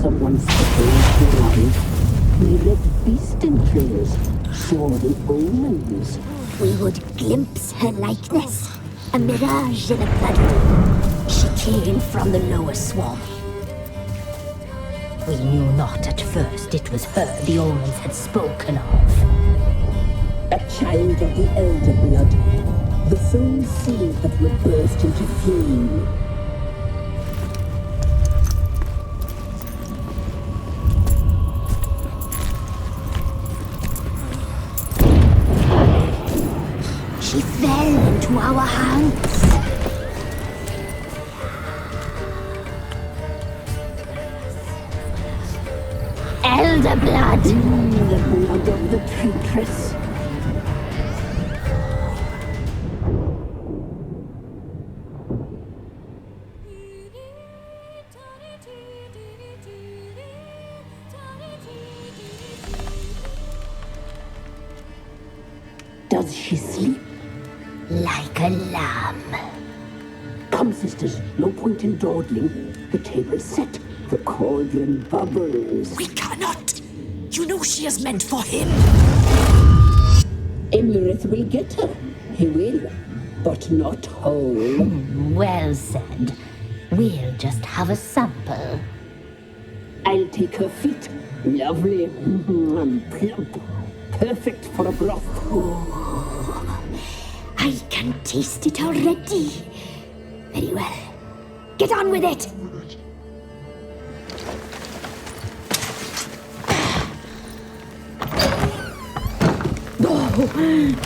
someone supposed to arrive. We read beast enclosures, saw the omens. We would glimpse her likeness, a mirage in a blood room. She came from the lower swarm. We knew not at first it was her the omens had spoken of. A child of the elder blood, the soul seed that would burst into flame. She fell into our hands. Elder blood! The blood of the traitress. Does she sleep? Like a lamb. Come, sisters, no point in dawdling. The table's set. The cauldron bubbles. We cannot! You know she is meant for him! Emirith will get her. He will, but not whole. Well said. We'll just have a sample. I'll take her feet. Lovely. Plump. Perfect for a broth. I can taste it already. Very well. Get on with it!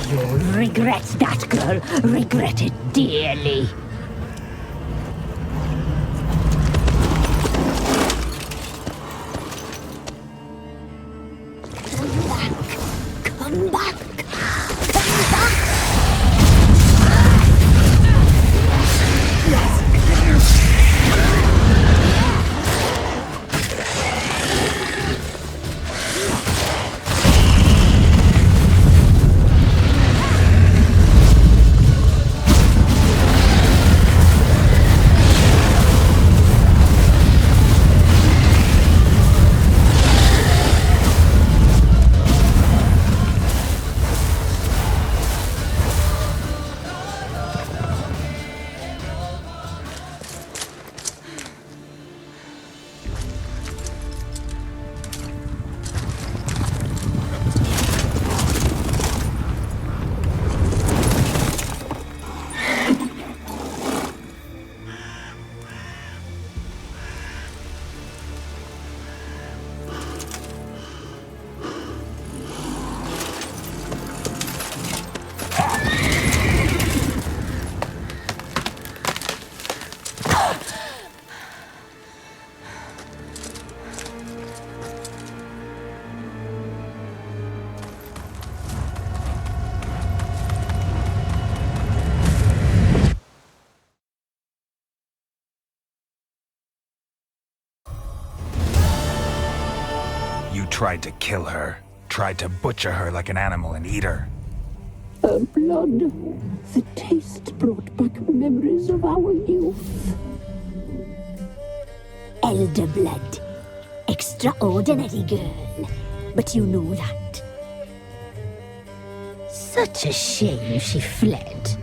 You'll regret that, girl. Regret it dearly. Come back. Come back. Tried to kill her. Tried to butcher her like an animal and eat her. Her blood. The taste brought back memories of our youth. Elder blood. Extraordinary girl. But you know that. Such a shame she fled.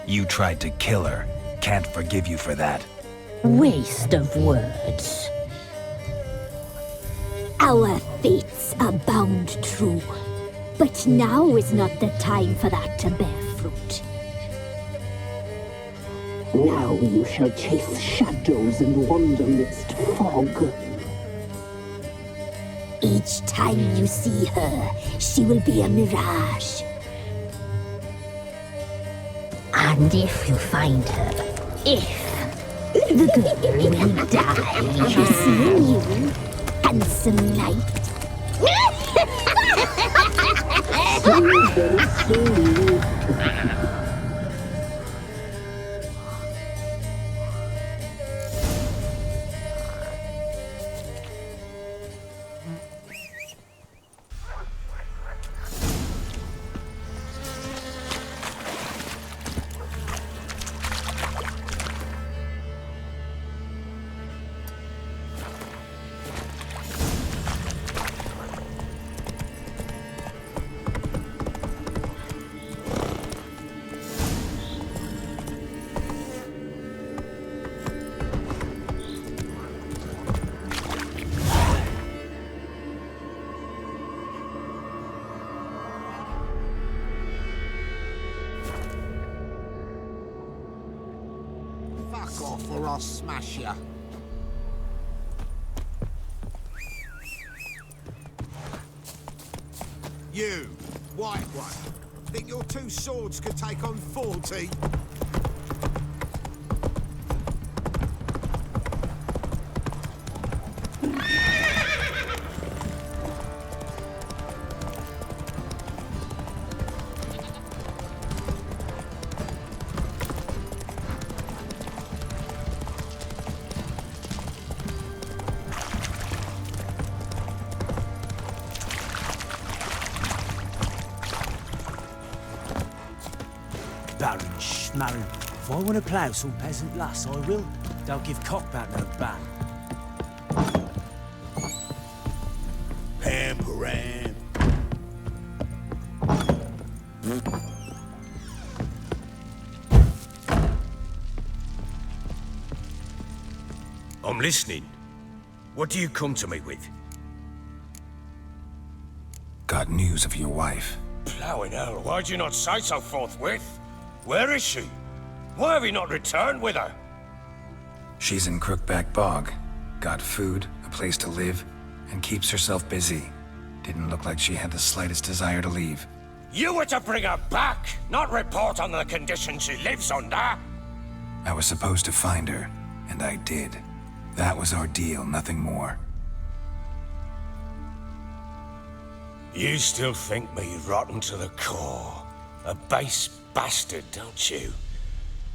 You tried to kill her. Can't forgive you for that. Waste of words. Our fates are bound true. But now is not the time for that to bear fruit. Now you shall chase shadows and wander midst fog. Each time you see her, she will be a mirage. And if you find her, the girl will die. Seeing you, handsome knight. off or I'll smash ya. You, white one, think your two swords could take on 40? Baron Schmarron. If I want to plough some peasant lass, I will. Don't give cock back no ban. Pamparam. I'm listening. What do you come to me with? Got news of your wife. Ploughing hell, why'd you not say so forthwith? Where is she? Why have you not returned with her? She's in Crookback Bog. Got food, a place to live, and keeps herself busy. Didn't look like she had the slightest desire to leave. You were to bring her back, not report on the conditions she lives under. I was supposed to find her, and I did. That was our deal, nothing more. You still think me rotten to the core. A base bastard, don't you?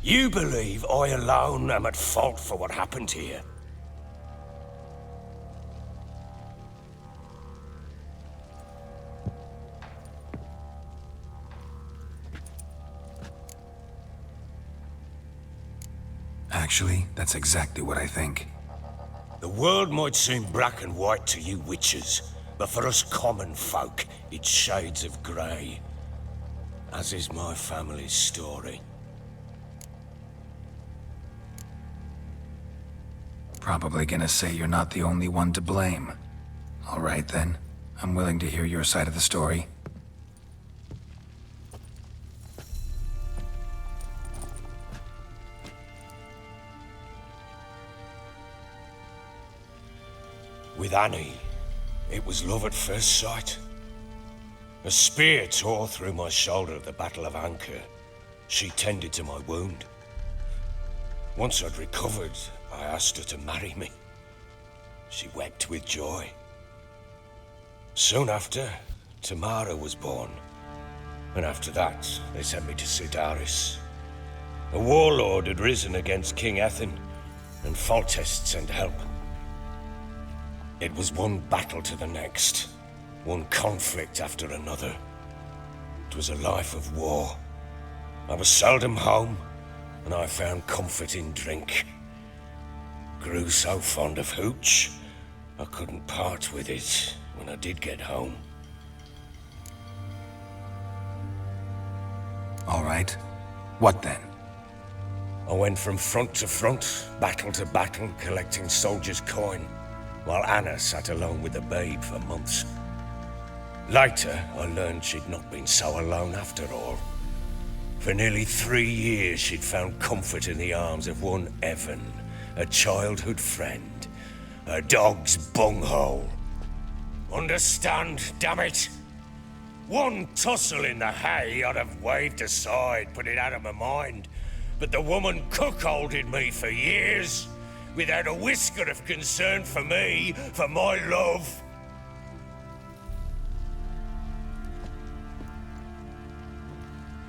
You believe I alone am at fault for what happened here. Actually, that's exactly what I think. The world might seem black and white to you witches, but for us common folk, it's shades of grey. As is my family's story. Probably gonna say you're not the only one to blame. All right then, I'm willing to hear your side of the story. With Annie, it was love at first sight. A spear tore through my shoulder at the Battle of Anchor. She tended to my wound. Once I'd recovered, I asked her to marry me. She wept with joy. Soon after, Tamara was born. And after that, they sent me to Sidaris. A warlord had risen against King Ethan, and Foltest sent help. It was one battle to the next, one conflict after another. It was a life of war. I was seldom home, and I found comfort in drink. Grew so fond of hooch, I couldn't part with it when I did get home. All right. What then? I went from front to front, battle to battle, collecting soldiers' coin, while Anna sat alone with the babe for months. Later, I learned she'd not been so alone after all. For nearly 3 years, she'd found comfort in the arms of one Evan, a childhood friend, her dog's bunghole. Understand, damn it? One tussle in the hay I'd have waved aside, put it out of my mind, but the woman cuckolded me for years, without a whisker of concern for me, for my love.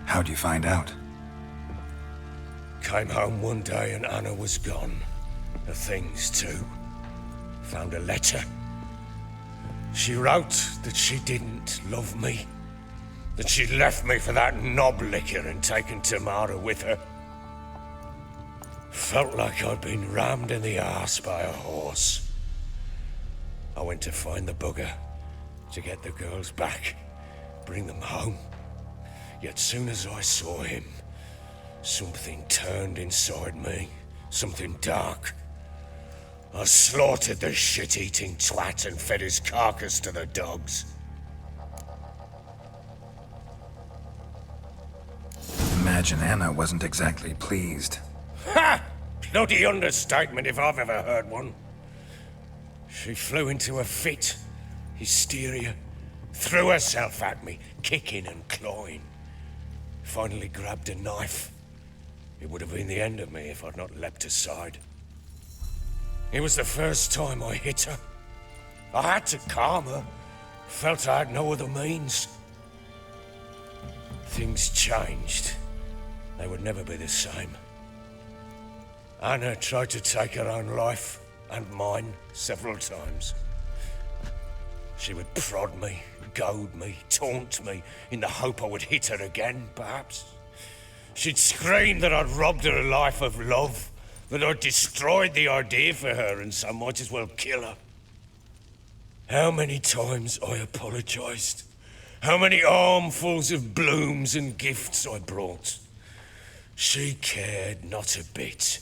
How'd you find out? Came home one day and Anna was gone. Her things too. Found a letter. She wrote that she didn't love me. That she'd left me for that knob licker and taken Tamara with her. Felt like I'd been rammed in the arse by a horse. I went to find the bugger, to get the girls back, bring them home. Yet soon as I saw him, something turned inside me, something dark. I slaughtered the shit-eating twat and fed his carcass to the dogs. Imagine Anna wasn't exactly pleased. Ha! bloody understatement if I've ever heard one. She flew into a fit, hysteria, threw herself at me, kicking and clawing. Finally grabbed a knife. It would have been the end of me if I'd not leapt aside. It was the first time I hit her. I had to calm her. Felt I had no other means. Things changed. They would never be the same. Anna tried to take her own life, and mine, several times. She would prod me, goad me, taunt me, in the hope I would hit her again, perhaps. She'd scream that I'd robbed her life of love, that I'd destroyed the idea for her, and so might as well kill her. How many times I apologized. How many armfuls of blooms and gifts I brought. She cared not a bit.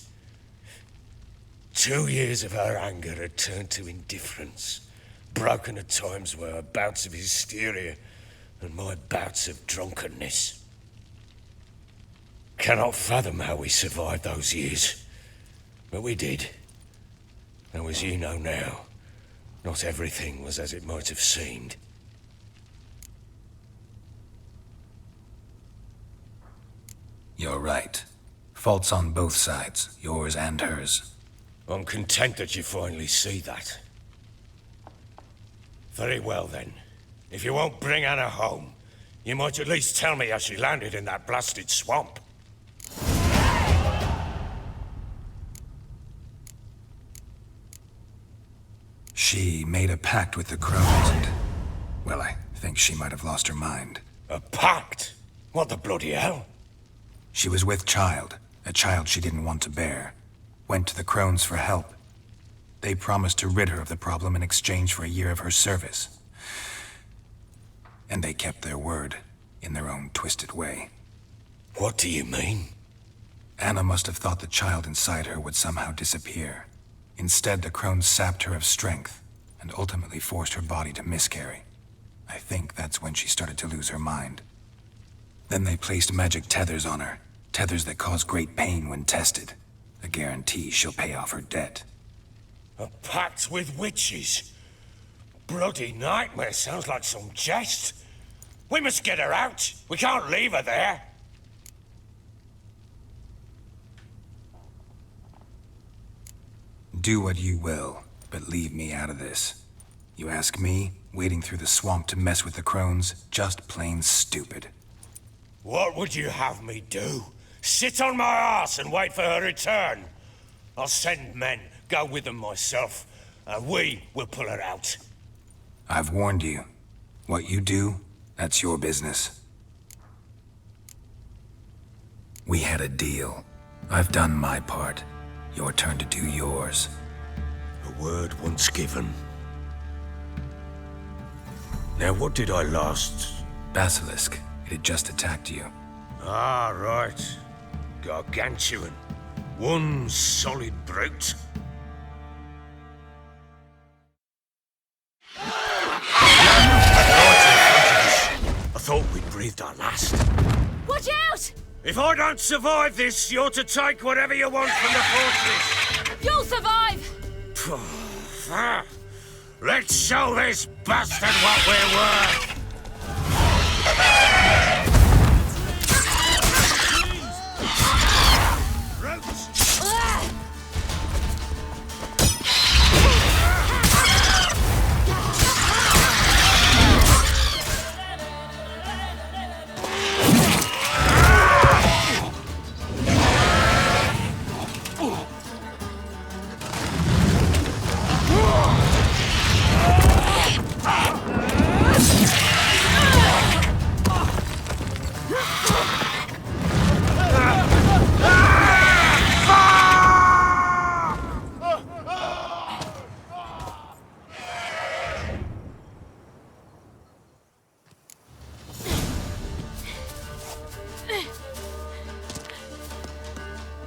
2 years of her anger had turned to indifference, broken at times by her bouts of hysteria and my bouts of drunkenness. Cannot fathom how we survived those years, but we did. And as you know now, not everything was as it might have seemed. You're right. Faults on both sides, yours and hers. I'm content that you finally see that. Very well then. If you won't bring Anna home, you might at least tell me how she landed in that blasted swamp. She made a pact with the crows and... well, I think she might have lost her mind. A pact? What the bloody hell? She was with child, a child she didn't want to bear. Went to the crones for help. They promised to rid her of the problem in exchange for a year of her service. And they kept their word, in their own twisted way. What do you mean? Anna must have thought the child inside her would somehow disappear. Instead, the crones sapped her of strength, and ultimately forced her body to miscarry. I think that's when she started to lose her mind. Then they placed magic tethers on her, tethers that cause great pain when tested. A guarantee she'll pay off her debt. A pact with witches? Bloody nightmare, sounds like some jest. We must get her out. We can't leave her there. Do what you will, but leave me out of this. You ask me, wading through the swamp to mess with the crones, just plain stupid. What would you have me do? Sit on my ass and wait for her return? I'll send men, go with them myself, and we will pull her out. I've warned you. What you do, that's your business. We had a deal. I've done my part. Your turn to do yours. A word once given. Now what did I last... Basilisk. It had just attacked you. Ah, right. Gargantuan. One solid brute. I thought we'd breathed our last. Watch out! If I don't survive this, you're to take whatever you want from the fortress. You'll survive! Let's show this bastard what we're worth.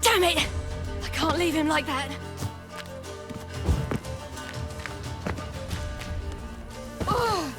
Damn it! I can't leave him like that. Oh.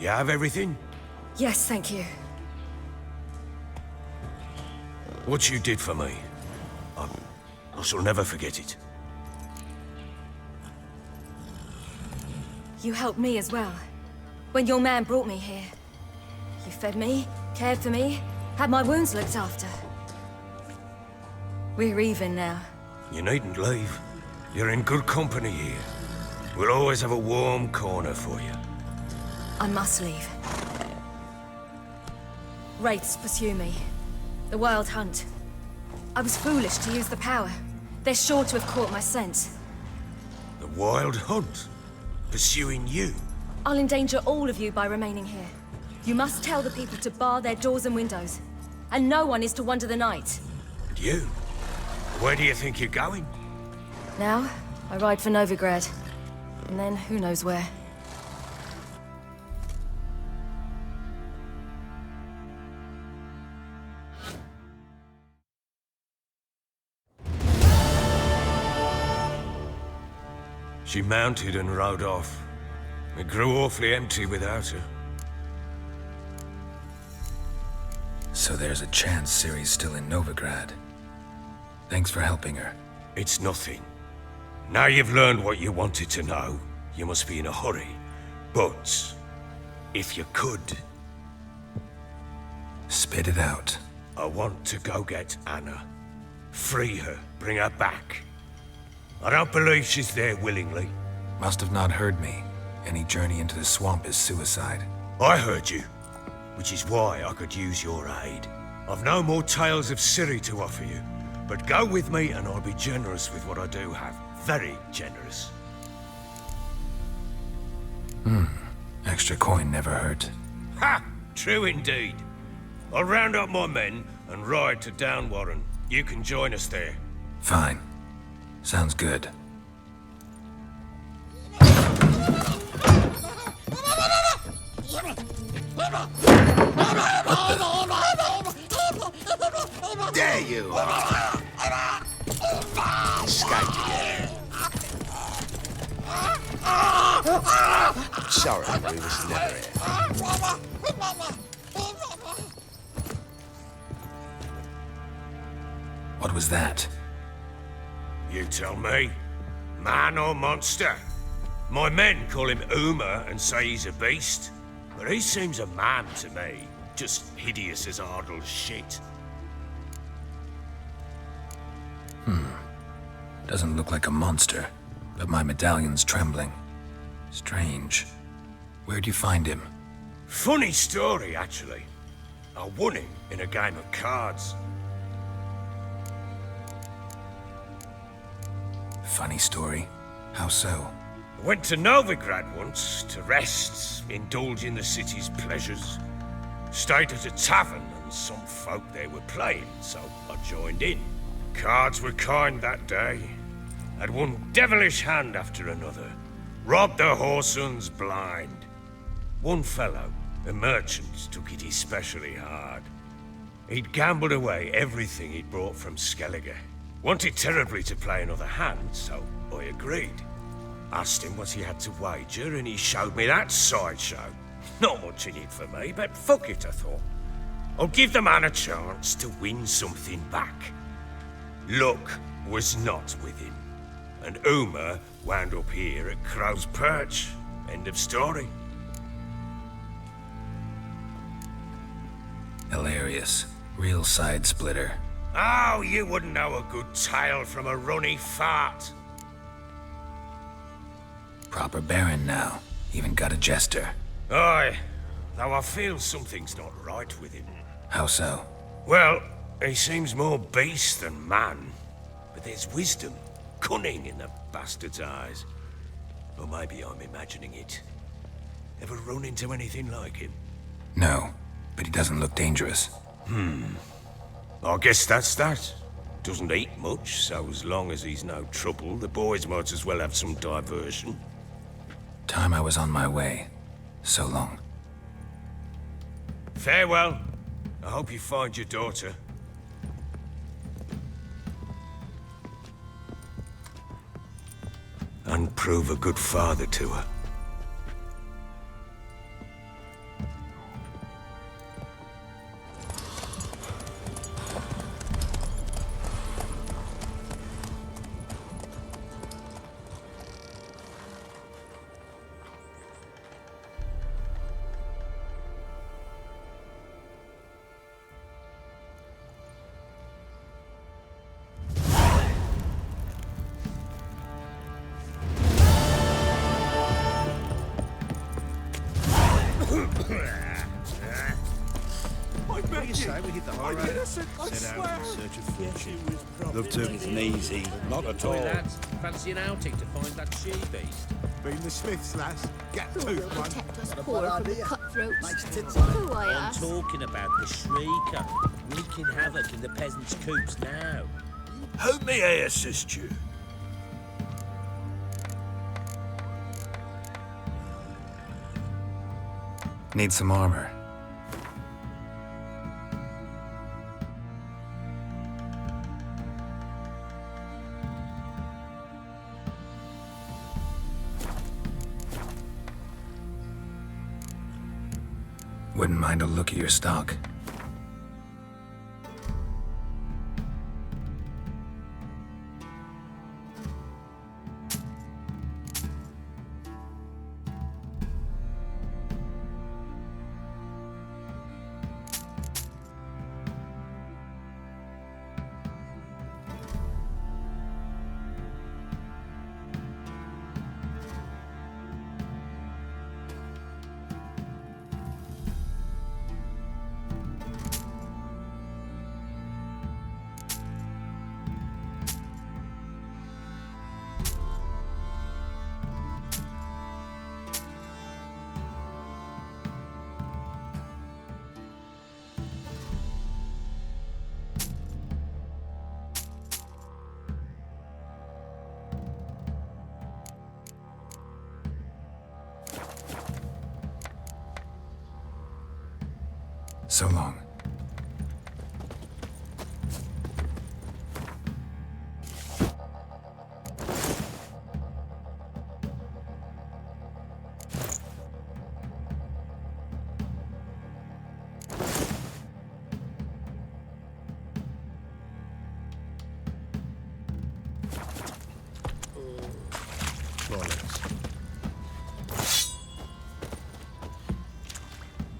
You have everything? Yes, thank you. What you did for me, I shall never forget it. You helped me as well. When your man brought me here. You fed me, cared for me, had my wounds looked after. We're even now. You needn't leave. You're in good company here. We'll always have a warm corner for you. I must leave. Wraiths pursue me. The Wild Hunt. I was foolish to use the power. They're sure to have caught my scent. The Wild Hunt? Pursuing you? I'll endanger all of you by remaining here. You must tell the people to bar their doors and windows. And no one is to wander the night. And you? Where do you think you're going? Now, I ride for Novigrad. And then, who knows where. She mounted and rode off. It grew awfully empty without her. So there's a chance Ciri's still in Novigrad. Thanks for helping her. It's nothing. Now you've learned what you wanted to know, you must be in a hurry. But, if you could... Spit it out. I want to go get Anna. Free her, bring her back. I don't believe she's there willingly. Must have not heard me. Any journey into the swamp is suicide. I heard you, which is why I could use your aid. I've no more tales of Ciri to offer you, but go with me and I'll be generous with what I do have. Very generous. Extra coin never hurt. Ha! True indeed. I'll round up my men and ride to Downwarren. You can join us there. Fine. Sounds good. There you are! Escaped again. Sorry, we was never here. What was that? You tell me. Man or monster? My men call him Uma and say he's a beast, but he seems a man to me. Just hideous as Ardle's shit. Doesn't look like a monster, but my medallion's trembling. Strange. Where'd you find him? Funny story, actually. I won him in a game of cards. Funny story. How so? I went to Novigrad once to rest, indulge in the city's pleasures. Stayed at a tavern and some folk there were playing, so I joined in. Cards were kind that day. Had one devilish hand after another. Robbed the whoresons blind. One fellow, a merchant, took it especially hard. He'd gambled away everything he'd brought from Skellige. Wanted terribly to play another hand, so I agreed. Asked him what he had to wager, and he showed me that sideshow. Not much in it for me, but fuck it, I thought. I'll give the man a chance to win something back. Luck was not with him, and Uma wound up here at Crow's Perch. End of story. Hilarious. Real side splitter. Oh, you wouldn't know a good tale from a runny fart. Proper baron now. Even got a jester. Aye, though I feel something's not right with him. How so? Well, he seems more beast than man. But there's wisdom, cunning in the bastard's eyes. Or maybe I'm imagining it. Ever run into anything like him? No, but he doesn't look dangerous. I guess that's that. Doesn't eat much, so as long as he's no trouble, the boys might as well have some diversion. Time I was on my way. So long. Farewell. I hope you find your daughter. And prove a good father to her. Love to. Easy. Not at all. Lads, fancy an outing to find that she-beast? Been the Smiths, lass. Get Who two, will one. protect us poor from the cutthroats? Who, I I'm ask? talking about the Shrieker, wreaking havoc in the peasants' coops now. How may I assist you? Need some armor. Wouldn't mind a look at your stock. So long.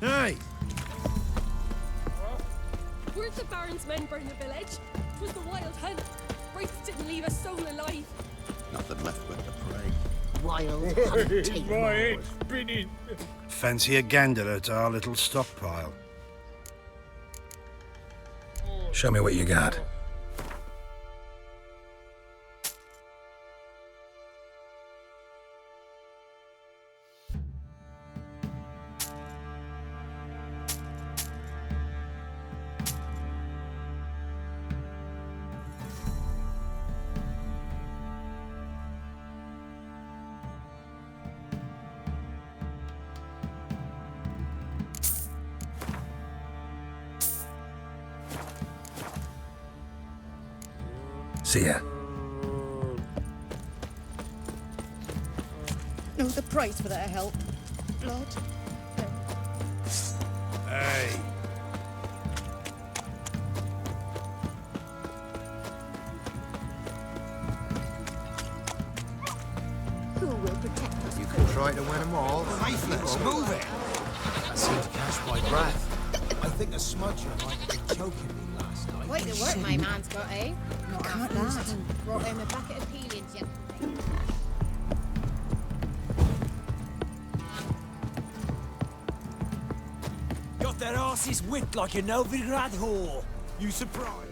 Hey! Weren't the Baron's men burn the village? 'Twas the wild hunt. Wraiths didn't leave a soul alive. Nothing left but the prey. Wild hunting. Fancy a gander at our little stockpile. Show me what you got. See ya. Know the price for that help. Blood. Hey! Who will protect us? You can try to win them all. Faithless, move it! I seem to catch my breath. I think a smudger might have been choking me last night. Quite the work my man's got, eh? Not Can't that. Brought him a bucket of peelings yesterday. Got their asses whipped like a Novigrad whore. You surprised?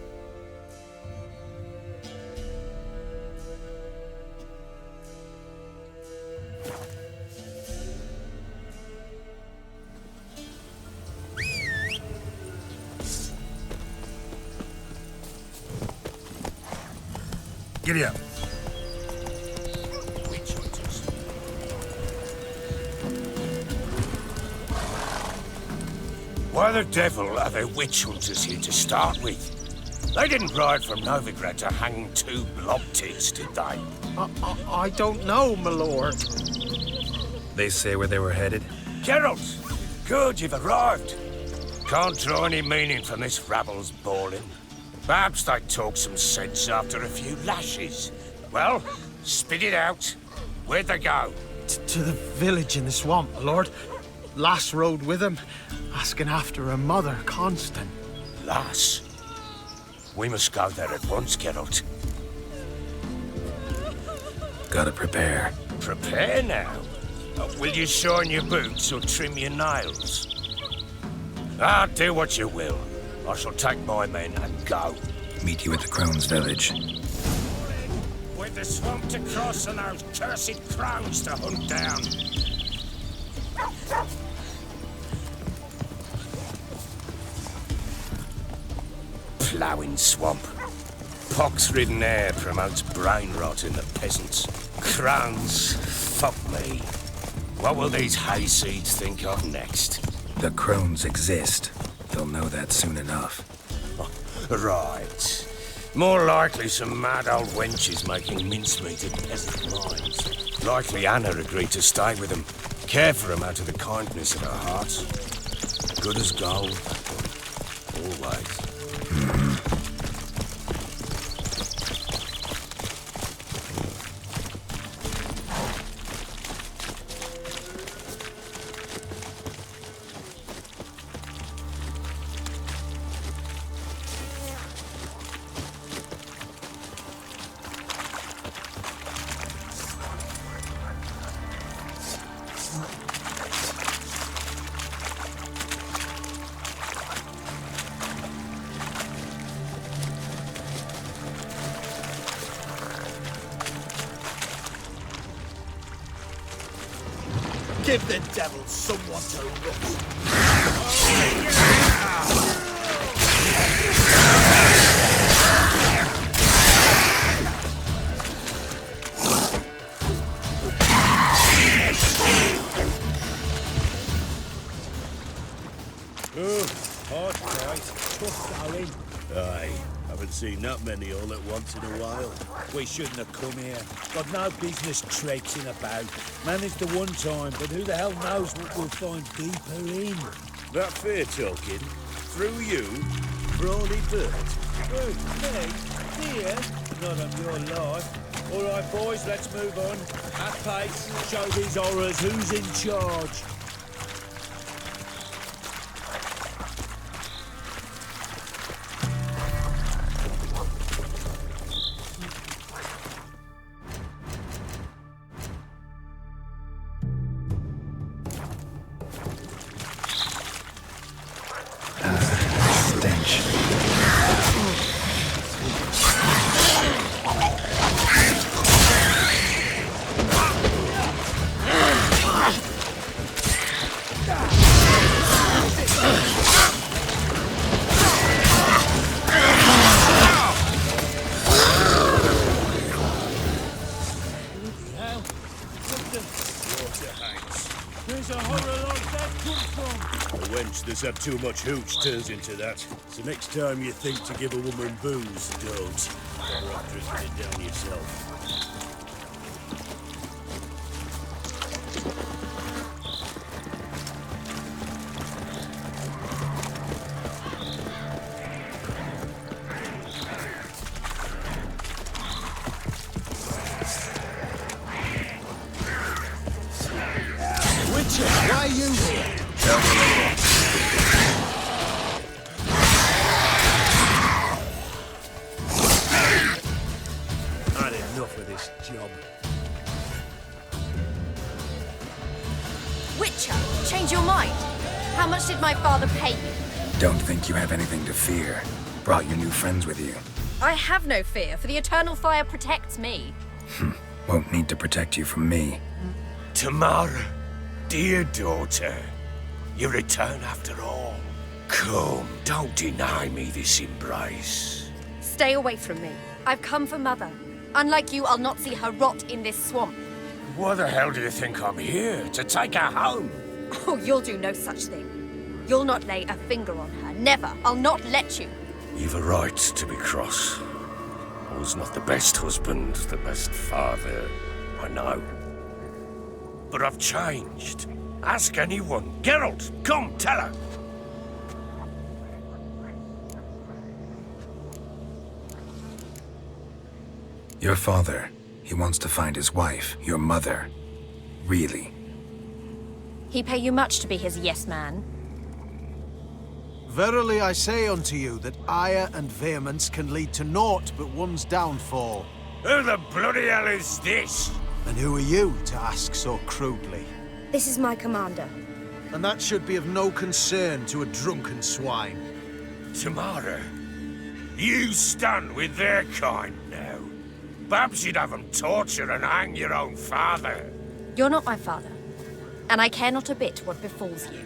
Giddy up. Witch hunters. Why the devil are there witch hunters here to start with? They didn't ride from Novigrad to hang two blob tits, did they? I don't know, my lord. They say where they were headed? Geralt! Good, you've arrived. Can't draw any meaning from this rabble's bawling. Perhaps they talk some sense after a few lashes. Well, spit it out. Where'd they go? To the village in the swamp, my lord. Lass rode with him, asking after her mother, Constant. Lass? We must go there at once, Geralt. Gotta prepare. Prepare now. Will you shorn your boots or trim your nails? Do what you will. I shall take my men and go. Meet you at the Crone's village. With the swamp to cross and those cursed crows to hunt down. Ploughing swamp. Pox-ridden air promotes brain rot in the peasants. Crones, fuck me. What will these hayseeds think of next? The Crones exist. They'll know that soon enough. Right. More likely some mad old wenches making mincemeat of peasant minds. Likely Anna agreed to stay with them. Care for them out of the kindness of her heart. Good as gold. Always. Give the devil someone to roast. sewing. Aye, haven't seen that many all at once in a while. We shouldn't have come here. Got no business traipsing about. Managed the one time, but who the hell knows what we'll find deeper in. That fair talking? Through you? Brawny bird? Who, me? Dear? Not on your life. All right, boys, let's move on. At pace, show these horrors who's in charge. That's had too much hooch turns into that. So next time you think to give a woman booze, don't. Better off drinking it down yourself. Witcher, why are you here? Job. Witcher, change your mind. How much did my father pay you? Don't think you have anything to fear. Brought your new friends with you. I have no fear, for the eternal fire protects me. Won't need to protect you from me. Tamara, dear daughter, you return after all. Come, don't deny me this embrace. Stay away from me. I've come for Mother. Unlike you, I'll not see her rot in this swamp. Why the hell do you think I'm here? To take her home? Oh, you'll do no such thing. You'll not lay a finger on her. Never. I'll not let you. You've a right to be cross. I was not the best husband, the best father, I know. But I've changed. Ask anyone. Geralt, come, tell her. Your father, he wants to find his wife, your mother. Really? He pay you much to be his yes man? Verily I say unto you that ire and vehemence can lead to naught but one's downfall. Who the bloody hell is this? And who are you to ask so crudely? This is my commander. And that should be of no concern to a drunken swine. Tamara, you stand with their kind now. Perhaps you'd have them torture and hang your own father. You're not my father, and I care not a bit what befalls you.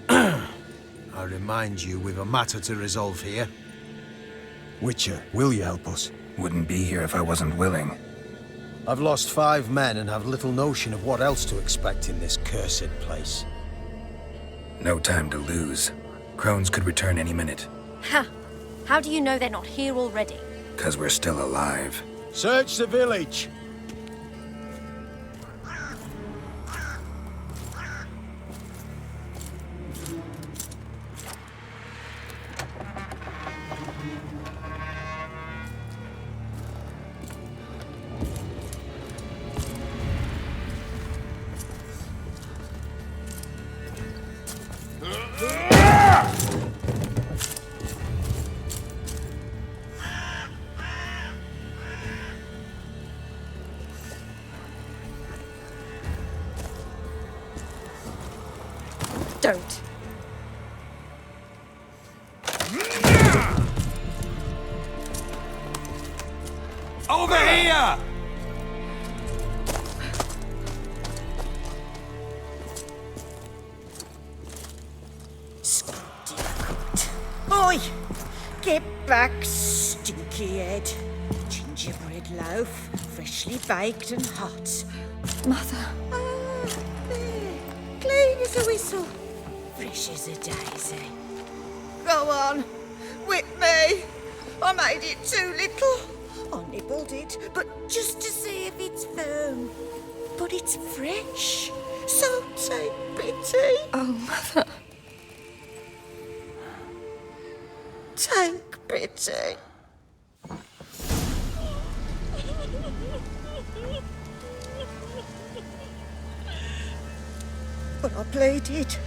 I remind you we've a matter to resolve here. Witcher, will you help us? Wouldn't be here if I wasn't willing. I've lost 5 men and have little notion of what else to expect in this cursed place. No time to lose. Crones could return any minute. Ha! How do you know they're not here already? 'Cause we're still alive. Search the village! Don't. Over here! Oi! Get back, stinky head. Gingerbread loaf, freshly baked and hot. Mother. Ah, there. Clean as a whistle. Fresh as a daisy. Go on. I made it too little. I nibbled it, but just to see if it's firm. But it's fresh, so take pity. Oh, Mother. Take pity. But I pleaded.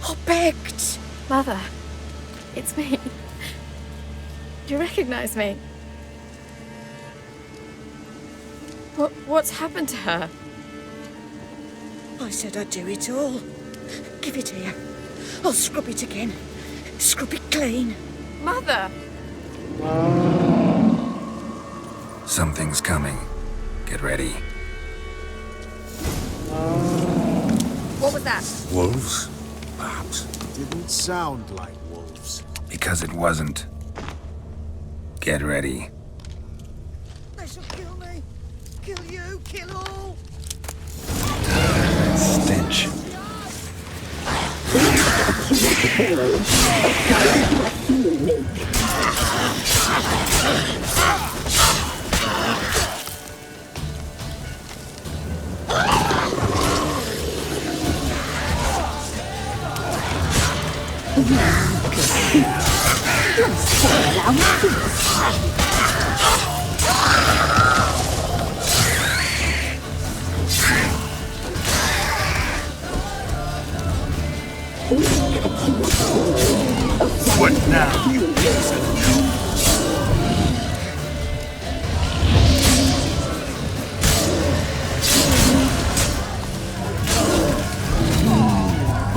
I begged. Mother, it's me. Do you recognize me? What's happened to her? I said I'd do it all. Give it here. I'll scrub it again. Scrub it clean. Mother! Something's coming. Get ready. What was that? Wolves? Perhaps. Didn't sound like wolves. Because it wasn't. Get ready. They shall kill me. Kill you. Kill all. Stench. What now? Yes and no.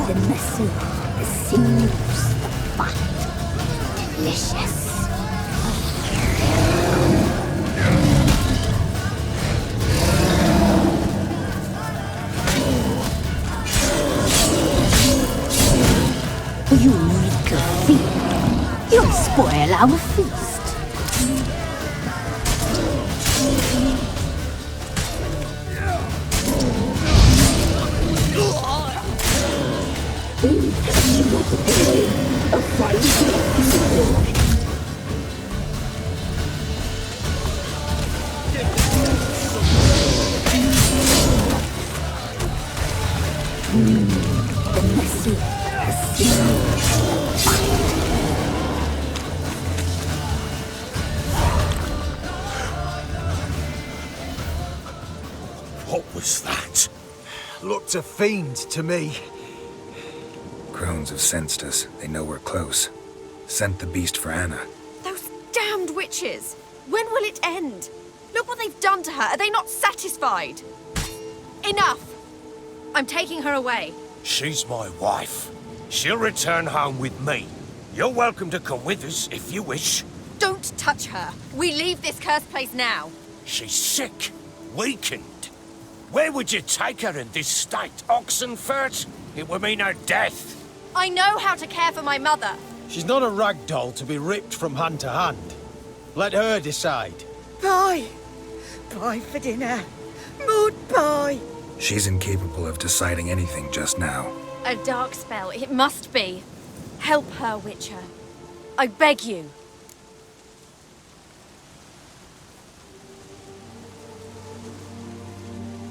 The muscle, the sinews, the fat. Delicious. You little thief. You'll spoil our feast. The messy, the sinews, the fat. What was that? Looked a fiend to me. Crones have sensed us. They know we're close. Sent the beast for Anna. Those damned witches! When will it end? Look what they've done to her. Are they not satisfied? Enough! I'm taking her away. She's my wife. She'll return home with me. You're welcome to come with us if you wish. Don't touch her. We leave this cursed place now. She's sick, weakened. Where would you take her in this state? Oxenfurt? It would mean her death. I know how to care for my mother. She's not a rag doll to be ripped from hand to hand. Let her decide. Pie. Pie for dinner. Mud pie. She's incapable of deciding anything just now. A dark spell, it must be. Help her, Witcher. I beg you.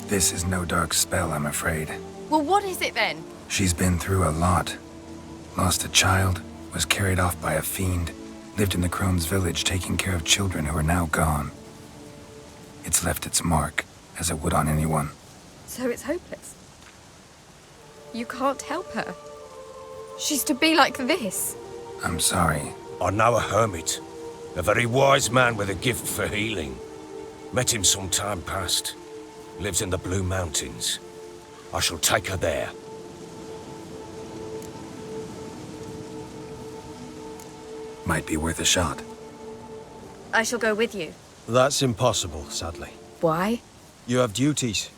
This is no dark spell, I'm afraid. Well, what is it then? She's been through a lot. Lost a child, was carried off by a fiend, lived in the crone's village taking care of children who are now gone. It's left its mark, as it would on anyone. So it's hopeless. You can't help her. She's to be like this. I'm sorry. I know a hermit. A very wise man with a gift for healing. Met him some time past. Lives in the Blue Mountains. I shall take her there. Might be worth a shot. I shall go with you. That's impossible, sadly. Why? You have duties.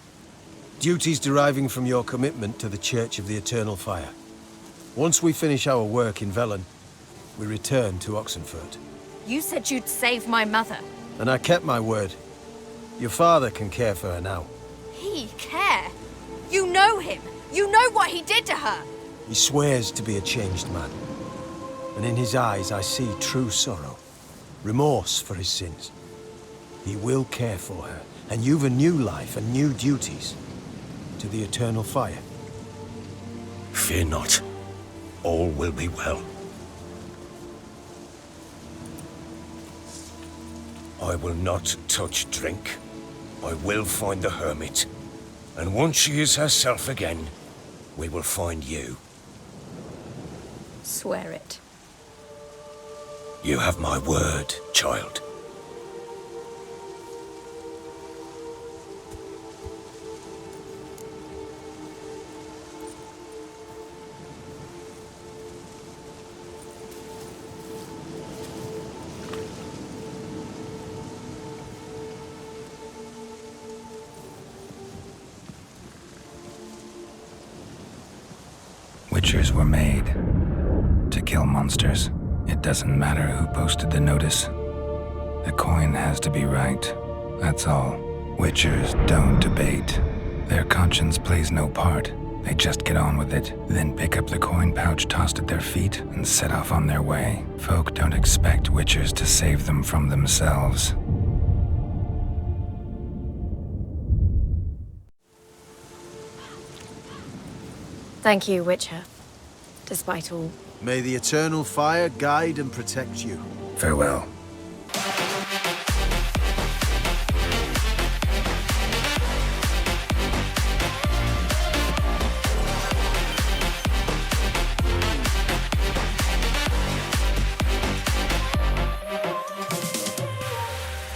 Duties deriving from your commitment to the Church of the Eternal Fire. Once we finish our work in Velen, we return to Oxenfurt. You said you'd save my mother. And I kept my word. Your father can care for her now. He care? You know him. You know what he did to her. He swears to be a changed man. And in his eyes I see true sorrow. remorse for his sins. He will care for her, and you've a new life and new duties. To the eternal fire. Fear not. All will be well. I will not touch drink. I will find the hermit. And once she is herself again, we will find you. Swear it. You have my word, child. Witchers were made to kill monsters. It doesn't matter who posted the notice. The coin has to be right. That's all. Witchers don't debate. Their conscience plays no part. They just get on with it, then pick up the coin pouch tossed at their feet and set off on their way. Folk don't expect witchers to save them from themselves. Thank you, Witcher. Despite all. May the eternal fire guide and protect you. Farewell.